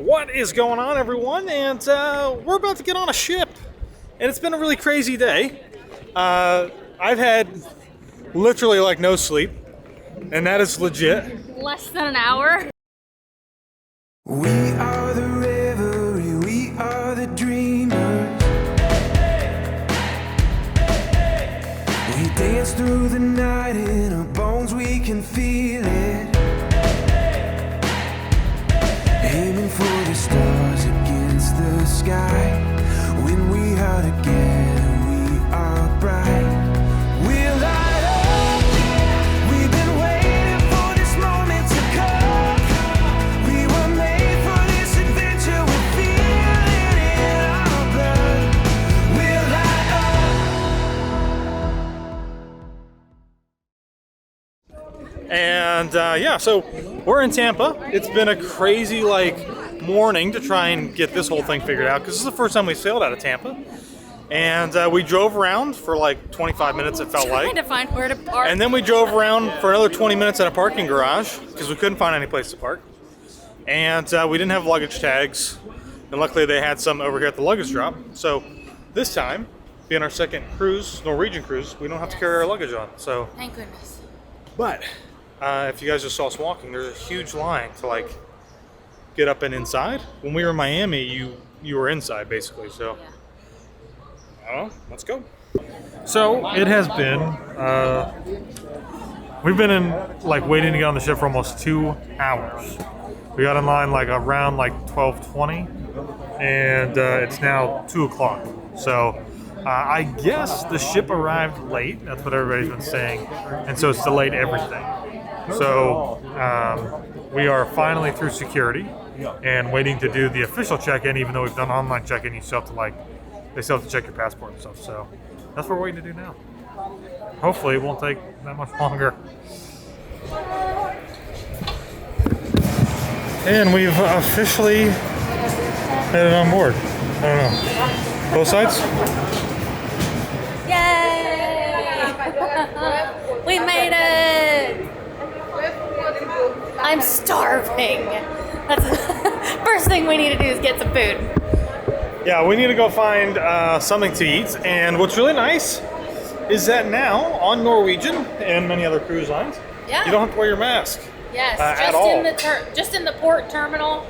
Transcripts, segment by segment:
What is going on, everyone? And we're about to get on a ship, and it's been a really crazy day. I've had literally like no sleep, and that is legit. Less than an hour. We are the revelry, we are the dreamers. We dance through the night, in our bones we can feel it. Aiming for the stars against the sky. When we are together, we are bright. We'll light up. We've been waiting for this moment to come. We were made for this adventure. We feel it in our blood. We'll light up. And yeah, so we're in Tampa. It's been a crazy morning to try and get this whole thing figured out, because this is the first time we sailed out of Tampa. And we drove around for 25 minutes, it felt like. Trying to find where to park. And then we drove around for another 20 minutes at a parking garage because we couldn't find any place to park. And we didn't have luggage tags. And luckily they had some over here at the luggage drop. So this time, being our second cruise, Norwegian cruise, we don't have to carry our luggage on. So, Thank goodness. but if you guys just saw us walking, there's a huge line to get up and inside. When we were in Miami, you were inside basically. So. Yeah. Oh, let's go. So it has been, we've been in waiting to get on the ship for almost 2 hours. We got in line around 12:20, and it's now 2 o'clock. So I guess the ship arrived late. That's what everybody's been saying, and so it's delayed everything. So we are finally through security and waiting to do the official check-in. Even though we've done online check-in, you still have to they still have to check your passport and stuff, so that's what we're waiting to do now. Hopefully it won't take that much longer. And we've officially headed on board. I don't know. Both sides? Yay! We made it! I'm starving. That's first thing we need to do is get some food. Yeah, we need to go find something to eat. And what's really nice is that now on Norwegian and many other cruise lines, Yeah. you don't have to wear your mask. Yes, at all. just in the port terminal,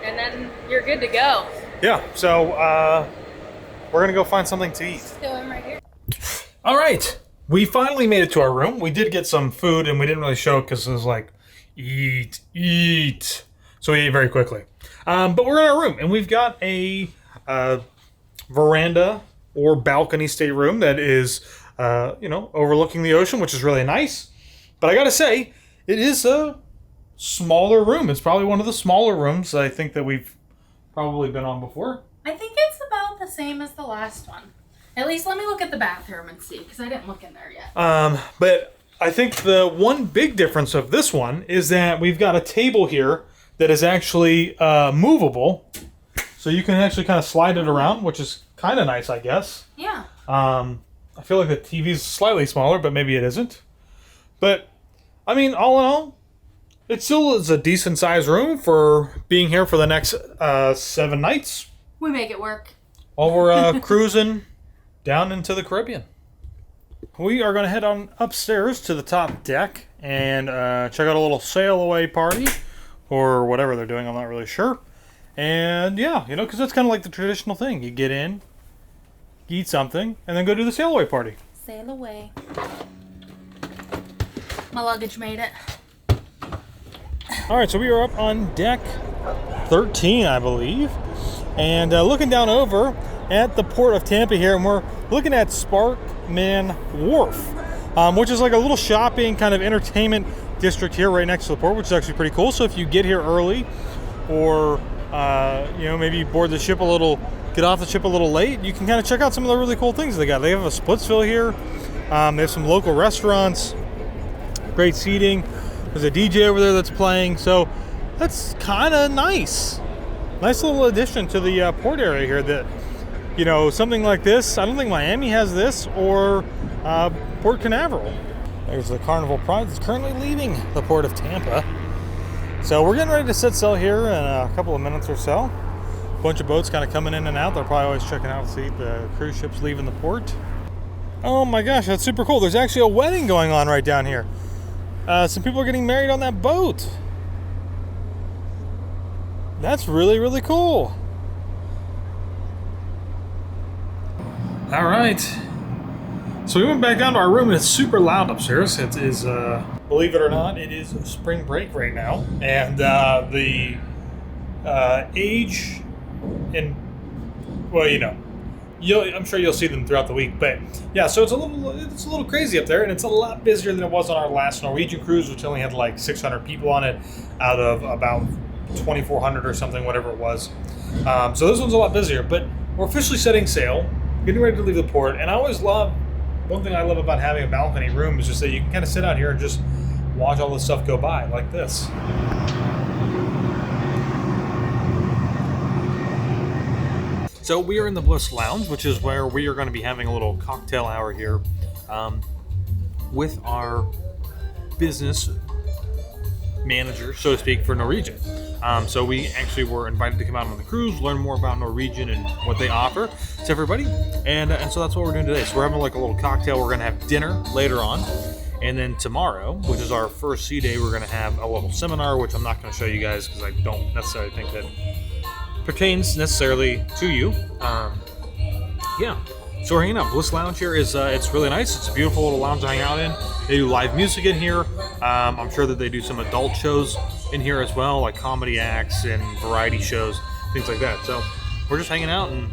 and then you're good to go. Yeah, so we're gonna go find something to eat. Let's go in right here. All right, we finally made it to our room. We did get some food, and we didn't really show it because it was eat. So we ate very quickly. But we're in our room, and we've got a veranda or balcony stateroom that is, overlooking the ocean, which is really nice. But I gotta say, it is a smaller room. It's probably one of the smaller rooms I think that we've probably been on before. I think it's about the same as the last one. At least let me look at the bathroom and see, because I didn't look in there yet. But I think the one big difference of this one is that we've got a table here that is actually movable. So you can actually kind of slide it around, which is kind of nice, I guess. Yeah. I feel like the TV's slightly smaller, but maybe it isn't. But, I mean, all in all, it still is a decent-sized room for being here for the next 7 nights. We make it work. While we're cruising down into the Caribbean. We are going to head on upstairs to the top deck and check out a little sail away party, or whatever they're doing, I'm not really sure. And yeah, because that's kind of like the traditional thing. You get in, eat something, and then go do the sail away party. Sail away. My luggage made it. All right, so we are up on deck 13, I believe, and looking down over at the port of Tampa here, and we're looking at Schmeckenbecher Wharf, which is like a little shopping kind of entertainment district here right next to the port, which is actually pretty cool. So if you get here early, or maybe board the ship get off the ship a little late, you can kind of check out some of the really cool things they got. They have a Splitsville here. They have some local restaurants, great seating. There's a DJ over there that's playing, so that's kind of nice. Nice little addition to the port area here that, something like this, I don't think Miami has this, or Port Canaveral. There's the Carnival Pride that's currently leaving the port of Tampa. So we're getting ready to set sail here in a couple of minutes or so. A bunch of boats kind of coming in and out. They're probably always checking out to see the cruise ships leaving the port. Oh my gosh, that's super cool. There's actually a wedding going on right down here. Some people are getting married on that boat. That's really, really cool. All right. So we went back down to our room and it's super loud upstairs. It is, believe it or not, it is spring break right now. And the age and, well, you know, I'm sure you'll see them throughout the week. But yeah, so it's a little crazy up there, and it's a lot busier than it was on our last Norwegian cruise, which only had like 600 people on it out of about 2,400 or something, whatever it was. So this one's a lot busier, but we're officially setting sail, getting ready to leave the port. And I always love, one thing I love about having a balcony room is just that you can kind of sit out here and just watch all this stuff go by like this. So we are in the Bliss Lounge, which is where we are going to be having a little cocktail hour here with our business manager, so to speak, for Norwegian. So we actually were invited to come out on the cruise, learn more about Norwegian and what they offer to everybody. And so that's what we're doing today. So we're having like a little cocktail. We're going to have dinner later on. And then tomorrow, which is our first sea day, we're going to have a little seminar, which I'm not going to show you guys because I don't necessarily think that pertains necessarily to you. Yeah. So we're hanging out. Bliss Lounge here is it's really nice. It's a beautiful little lounge to hang out in. They do live music in here. I'm sure that they do some adult shows in here as well, like comedy acts and variety shows, things like that. So we're just hanging out and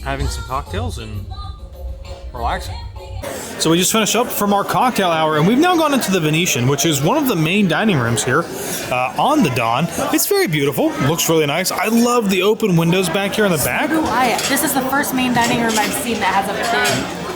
having some cocktails and relaxing. So we just finished up from our cocktail hour, and we've now gone into the Venetian, which is one of the main dining rooms here on the Dawn. It's very beautiful. Looks really nice. I love the open windows back here in the back. This is the first main dining room I've seen that has a big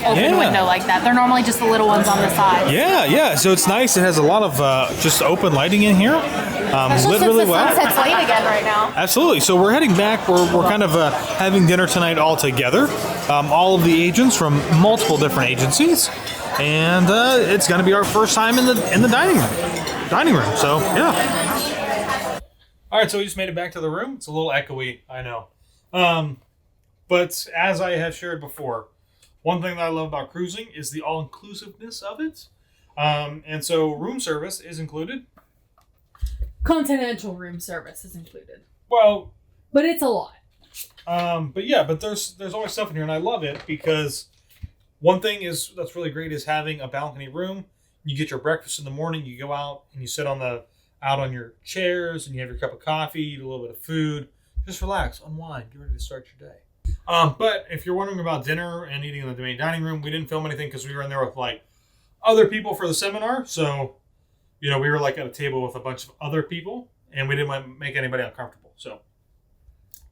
open window like that. They're normally just the little ones on the side. Yeah. So it's nice. It has a lot of just open lighting in here. Lit really well. The sunset's late again right now. Absolutely. So we're heading back. We're kind of having dinner tonight all together. All of the agents from multiple different agencies, and it's going to be our first time in the dining room. So yeah. All right. So we just made it back to the room. It's a little echoey, I know. But as I have shared before, one thing that I love about cruising is the all-inclusiveness of it. And so room service is included. Continental room service is included. Well, but it's a lot. But there's always stuff in here, and I love it because one thing that's really great is having a balcony room. You get your breakfast in the morning, you go out and you sit out on your chairs, and you have your cup of coffee, eat a little bit of food, just relax, unwind, get ready to start your day. But if you're wondering about dinner and eating in the main dining room, we didn't film anything because we were in there with like other people for the seminar. So, you know, we were like at a table with a bunch of other people, and we didn't want to make anybody uncomfortable. So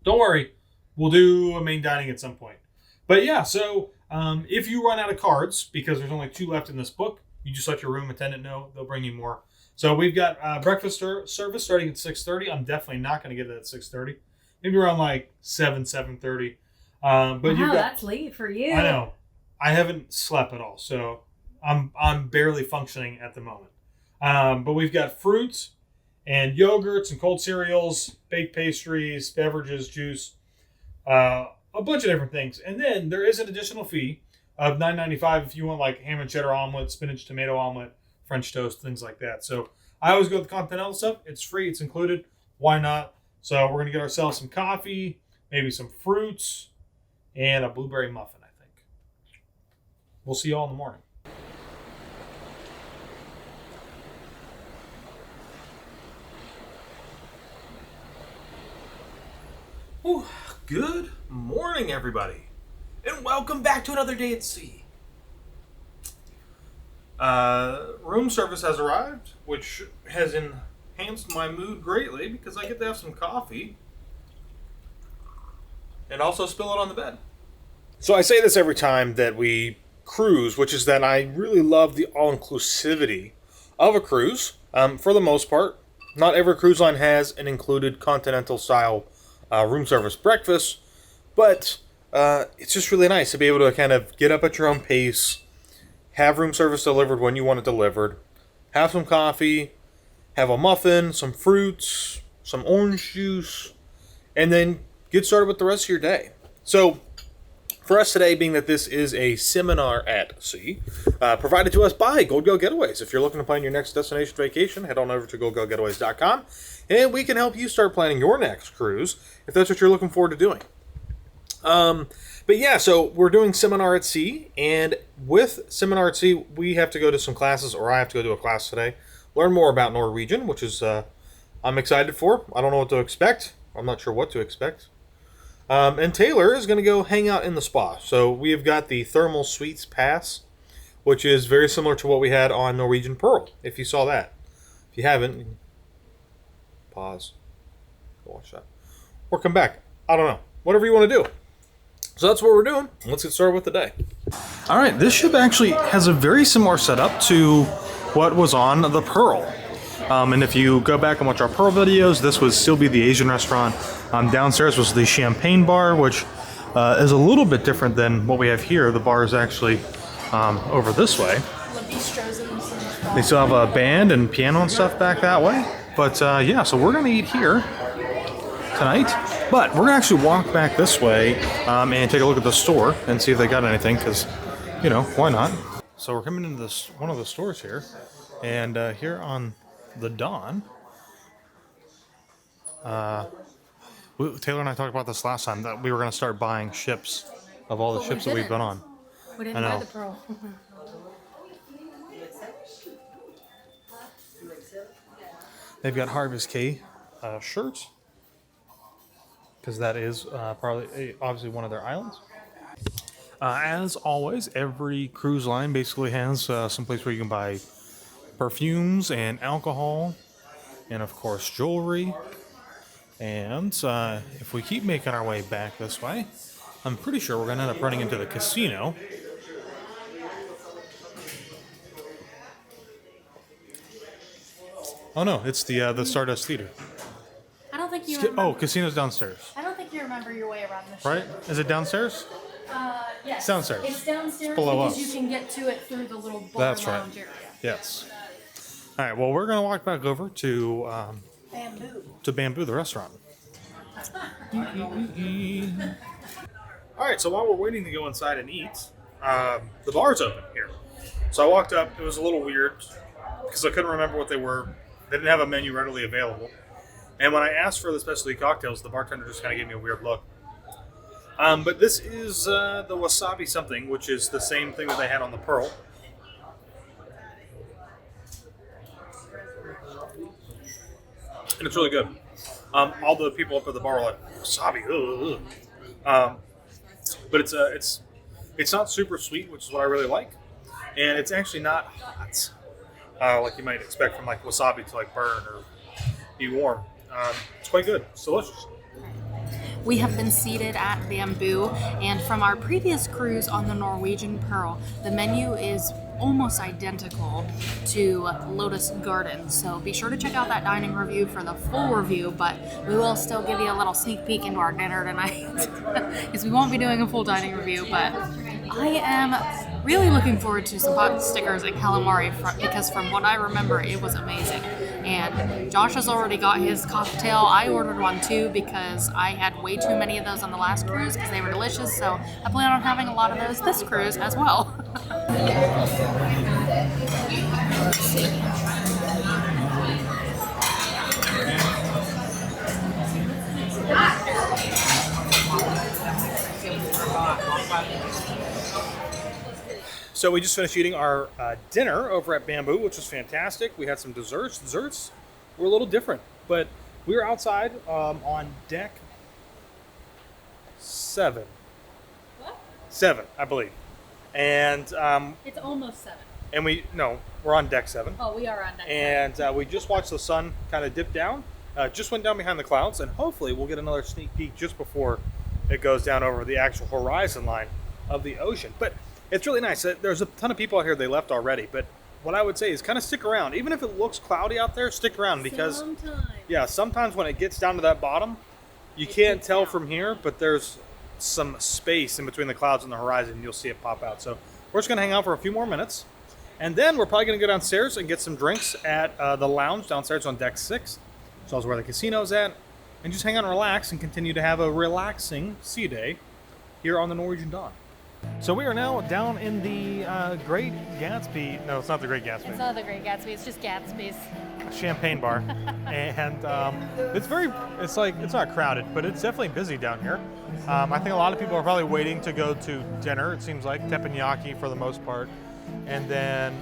don't worry, we'll do a main dining at some point. But yeah, so if you run out of cards, because there's only 2 left in this book, you just let your room attendant know. They'll bring you more. So we've got breakfast service starting at 6:30. I'm definitely not going to get it at 6:30. Maybe around like 7:30. But That's late for you. I know. I haven't slept at all, so I'm barely functioning at the moment. But we've got fruits and yogurts and cold cereals, baked pastries, beverages, juice, a bunch of different things. And then there is an additional fee of $9.95 if you want like ham and cheddar omelet, spinach tomato omelet, French toast, things like that. So I always go with the continental stuff. It's free. It's included. Why not? So we're going to get ourselves some coffee, maybe some fruits, and a blueberry muffin, I think. We'll see you all in the morning. Ooh, good morning, everybody, and welcome back to another day at sea. Room service has arrived, which has enhanced my mood greatly because I get to have some coffee and also spill it on the bed. So I say this every time that we cruise, which is that I really love the all-inclusivity of a cruise. For the most part, not every cruise line has an included continental-style room service breakfast, but it's just really nice to be able to kind of get up at your own pace, have room service delivered when you want it delivered, have some coffee, have a muffin, some fruits, some orange juice, and then get started with the rest of your day. So for us today, being that this is a seminar at sea, provided to us by Gold Go Getaways. If you're looking to plan your next destination vacation, head on over to goldgogetaways.com, and we can help you start planning your next cruise if that's what you're looking forward to doing. But yeah, so we're doing Seminar at Sea, and with Seminar at Sea, we have to go to some classes, or I have to go to a class today, learn more about Norwegian, which is I'm excited for. I don't know what to expect. I'm not sure what to expect. And Taylor is going to go hang out in the spa. So we have got the Thermal Suites Pass, which is very similar to what we had on Norwegian Pearl, if you saw that. If you haven't, you can pause, go watch that, or come back. I don't know. Whatever you want to do. So that's what we're doing. Let's get started with the day. All right, this ship actually has a very similar setup to what was on the Pearl. And if you go back and watch our Pearl videos, this would still be the Asian restaurant. Downstairs was the champagne bar, which is a little bit different than what we have here. The bar is actually over this way. They still have a band and piano and stuff back that way. But yeah, so we're going to eat here tonight. But we're going to actually walk back this way and take a look at the store and see if they got anything, because, you know, why not? So we're coming into this one of the stores here. And here on the Dawn, Taylor and I talked about this last time, that we were going to start buying ships of all the ships that we've been on. We didn't buy the Pearl. They've got Harvest Key shirts, because that is probably obviously one of their islands. As always, every cruise line basically has some place where you can buy perfumes and alcohol, and of course jewelry. And if we keep making our way back this way, I'm pretty sure we're going to end up running into the casino. Oh no, it's the Stardust Theater. I don't think you remember. Oh, casino's downstairs. I don't think you remember your way around the ship. Right? Is it downstairs? Yes. It's downstairs. It's downstairs below because us. you can get to it through the little bar That's right. lounge area. Yes. All right. Well, we're gonna walk back over to Bamboo. Bamboo, the restaurant. All right. So while we're waiting to go inside and eat, the bar's open here. So I walked up. It was a little weird because I couldn't remember what they were. They didn't have a menu readily available. And when I asked for the specialty cocktails, the bartender just kind of gave me a weird look. But this is the wasabi something, which is the same thing that they had on the Pearl. And it's really good. All the people up at the bar are like, wasabi, ugh. But it's not super sweet, which is what I really like. And it's actually not hot, like you might expect from like wasabi to like burn or be warm. It's quite good. It's delicious. We have been seated at Bamboo, and from our previous cruise on the Norwegian Pearl, the menu is almost identical to Lotus Gardens. So be sure to check out that dining review for the full review, but we will still give you a little sneak peek into our dinner tonight, because we won't be doing a full dining review, but I am really looking forward to some pot stickers and calamari, because from what I remember, it was amazing. And Josh has already got his cocktail. I ordered one too because I had way too many of those on the last cruise because they were delicious. So I plan on having a lot of those this cruise as well. Let's see. So we just finished eating our dinner over at Bamboo, which was fantastic. We had some desserts. Desserts were a little different, but we were outside on deck 7. What? 7, I believe. And It's almost 7. and we're on deck 7. Oh, we are on deck 7. And we just watched the sun kind of dip down. Just went down behind the clouds, and hopefully we'll get another sneak peek just before it goes down over the actual horizon line of the ocean. But it's really nice. There's a ton of people out here. They left already, but what I would say is kind of stick around. Even if it looks cloudy out there, stick around, because sometimes when it gets down to that bottom, you can't tell from here, but there's some space in between the clouds and the horizon, and you'll see it pop out. So we're just going to hang out for a few more minutes, And then we're probably going to go downstairs and get some drinks at the lounge downstairs on deck 6. It's also where the casino's at. And just hang out and relax and continue to have a relaxing sea day here on the Norwegian Dawn. So we are now down in the Great Gatsby. No, it's not the Great Gatsby. It's not the Great Gatsby. It's just Gatsby's. Champagne bar. And it's not crowded, but it's definitely busy down here. I think a lot of people are probably waiting to go to dinner. It seems like teppanyaki for the most part. And then,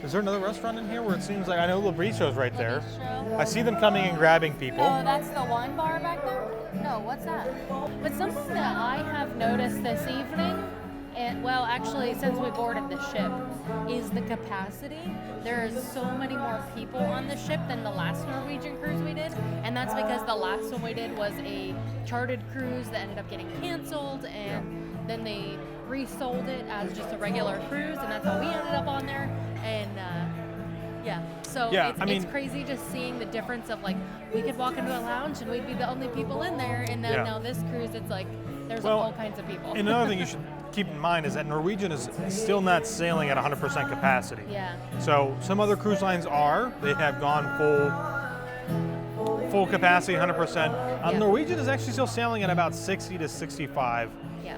is there another restaurant in here where it seems like, I know the Bistro's right there. Bistro? I see them coming and grabbing people. No, that's the wine bar back there? No, what's that? But something that I have noticed this evening, and well, actually, since we boarded the ship, is the capacity. There are so many more people on the ship than the last Norwegian cruise we did, and that's because the last one we did was a chartered cruise that ended up getting canceled, and then they resold it as just a regular cruise, and that's how we ended up on there. And it's crazy just seeing the difference of, like, we could walk into a lounge and we'd be the only people in there, and then now this cruise, it's like there's all kinds of people. And another thing you should keep in mind is that Norwegian is still not sailing at 100% capacity. Yeah. So some other cruise lines they have gone full capacity, 100%. Norwegian is actually still sailing at about 60 to 65. Yeah.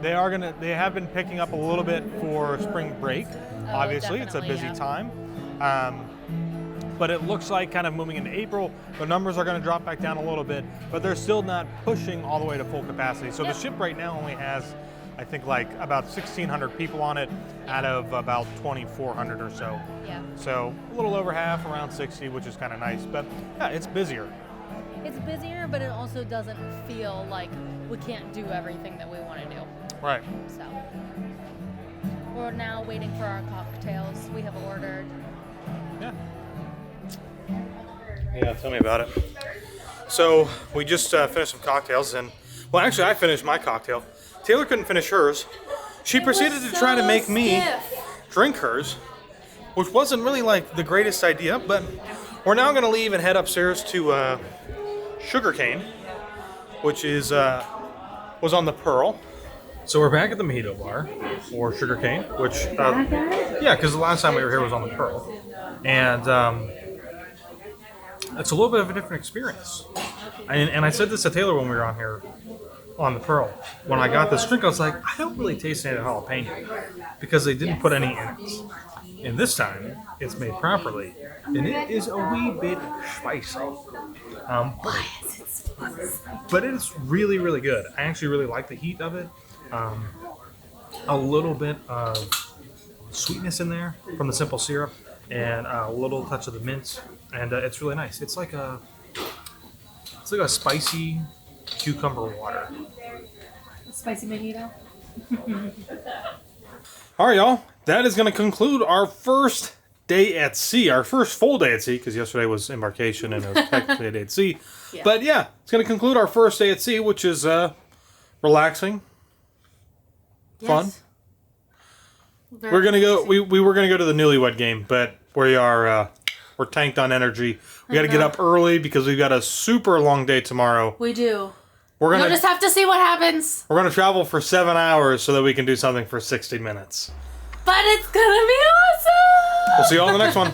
They have been picking up a little bit for spring break. Obviously, it's a busy time. But it looks like kind of moving into April, the numbers are going to drop back down a little bit, but they're still not pushing all the way to full capacity. So the ship right now only has, I think, like about 1,600 people on it out of about 2,400 or so. Yeah. So a little over half, around 60, which is kind of nice. But yeah, it's busier. It's busier, but it also doesn't feel like we can't do everything that we want to do. Right. So we're now waiting for our cocktails. We have ordered. Yeah. Yeah, tell me about it. So we just finished some cocktails, and well, actually, I finished my cocktail. Taylor couldn't finish hers. She proceeded to try to make me drink hers, which wasn't really like the greatest idea. But we're now going to leave and head upstairs to Sugarcane, which is was on the Pearl. So we're back at the Mojito bar, or Sugarcane, which because the last time we were here was on the Pearl, and it's a little bit of a different experience. And I said this to Taylor when we were on here on the Pearl. When I got this drink, I was like, I don't really taste any jalapeno because they didn't put any in it. And this time, it's made properly, and it is a wee bit spicy. But it's really, really good. I actually really like the heat of it. A little bit of sweetness in there from the simple syrup, and a little touch of the mint, and it's really nice. It's like a spicy cucumber water. Spicy mojito. All right, y'all. That is going to conclude our first day at sea, our first full day at sea, because yesterday was embarkation and it was technically a day at sea. Yeah. But yeah, it's going to conclude our first day at sea, which is relaxing, fun. We're gonna go. We were gonna go to the Newlywed game, but we're tanked on energy. We got to get up early because we've got a super long day tomorrow. We do. You'll just have to see what happens. We're gonna travel for 7 hours so that we can do something for 60 minutes. But it's gonna be awesome. We'll see you all in the next one.